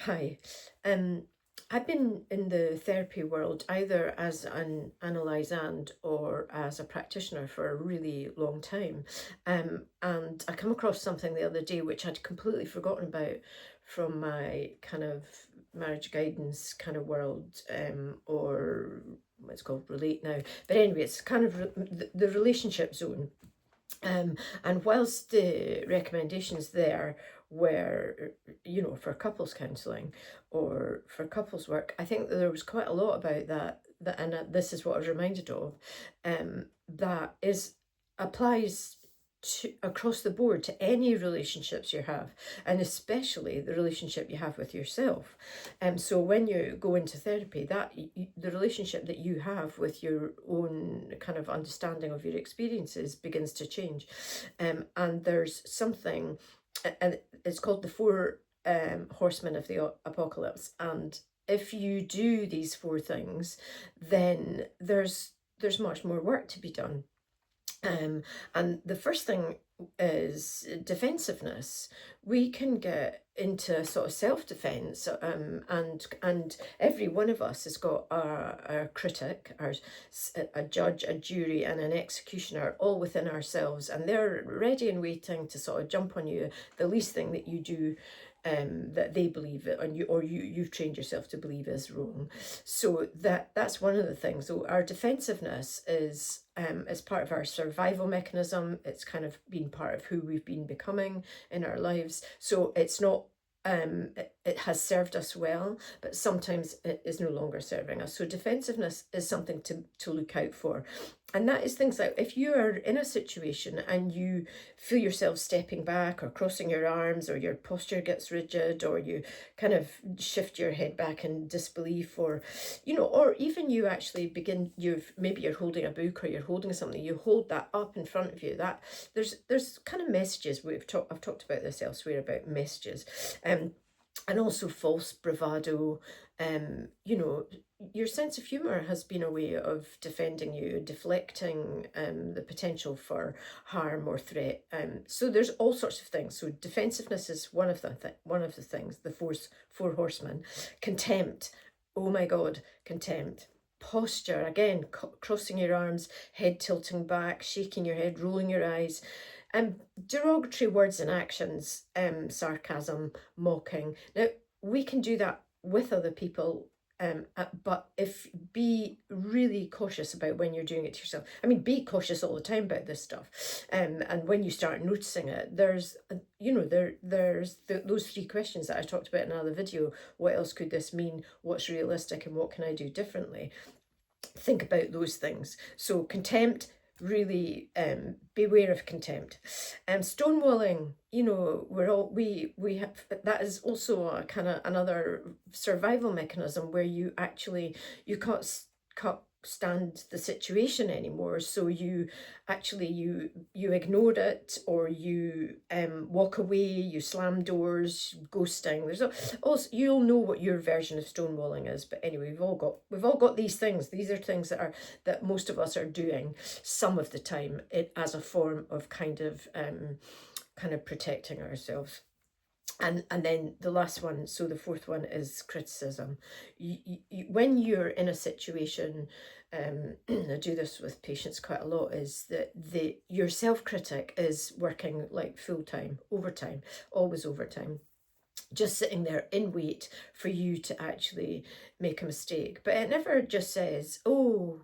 Hi. I've been in the therapy world either as an analysand or as a practitioner for a really long time. And I come across something the other day which I'd completely forgotten about from my kind of marriage guidance kind of world, or what's called Relate now. But anyway, it's kind of the relationship zone. Um, and whilst the recommendations there were, for couples counselling or for couples work, I think that there was quite a lot about that, and this is what I was reminded of, that is applies across the board to any relationships you have, and especially the relationship you have with yourself. So when you go into therapy, the relationship that you have with your own kind of understanding of your experiences begins to change. And there's something, and it's called the four horsemen of the apocalypse. And if you do these four things, then there's much more work to be done. And the first thing is defensiveness. We can get into sort of self-defense, and every one of us has got a critic, a judge, a jury, and an executioner all within ourselves, and they're ready and waiting to sort of jump on you the least thing that you do, that they believe it, and you've trained yourself to believe is wrong. So that's one of the things. So our defensiveness is part of our survival mechanism. It's kind of been part of who we've been becoming in our lives. So it's not. It has served us well, but sometimes it is no longer serving us. So defensiveness is something to look out for. And that is things like if you are in a situation and you feel yourself stepping back or crossing your arms, or your posture gets rigid, or you kind of shift your head back in disbelief, or even you actually begin, maybe you're holding a book or you're holding something, you hold that up in front of you. That there's kind of messages. I've talked about this elsewhere about messages, and also false bravado. Your sense of humour has been a way of defending you, deflecting the potential for harm or threat. So there's all sorts of things. So defensiveness is one of the things. The four horsemen. Contempt. Oh my God, contempt. Posture, again, crossing your arms, head tilting back, shaking your head, rolling your eyes. Derogatory words and actions, sarcasm, mocking. Now, we can do that with other people, but be really cautious about when you're doing it to yourself. I mean, be cautious all the time about this stuff. And when you start noticing it, there's those three questions that I talked about in another video. What else could this mean? What's realistic, and what can I do differently? Think about those things. So contempt, really, beware of contempt. Stonewalling, we have, that is also a kind of another survival mechanism where you can't stand the situation anymore, so you ignore it, or you walk away, you slam doors, ghosting. Also, you'll know what your version of stonewalling is, but anyway, we've all got these things. These are things that most of us are doing some of the time, as a form of kind of protecting ourselves. And then the last one, so the fourth one, is criticism. When you're in a situation, I do this with patients quite a lot, is that your self-critic is working like full-time, overtime, always overtime, just sitting there in wait for you to actually make a mistake. But it never just says, oh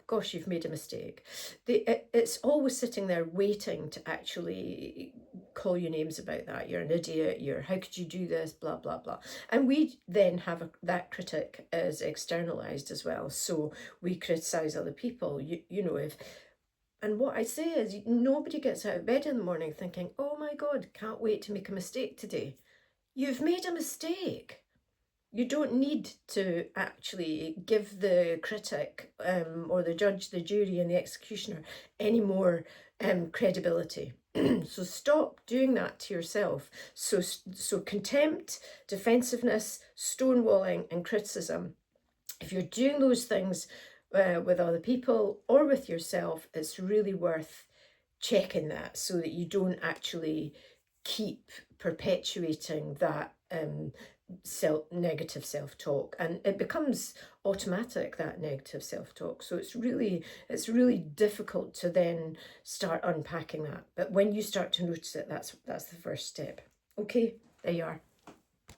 gosh, you've made a mistake. It's always sitting there waiting to actually call you names about that. You're an idiot, how could you do this, blah, blah, blah. And we then have that critic as externalized as well. So we criticize other people, and what I say is, nobody gets out of bed in the morning thinking, oh my God, can't wait to make a mistake today. You've made a mistake. You don't need to actually give the critic, or the judge, the jury, and the executioner any more credibility. So stop doing that to yourself. So contempt, defensiveness, stonewalling, and criticism. If you're doing those things with other people or with yourself, it's really worth checking that, so that you don't actually keep perpetuating negative self-talk, and it becomes automatic, that negative self-talk. So it's really difficult to then start unpacking that. But when you start to notice it, that's the first step. Okay, there you are.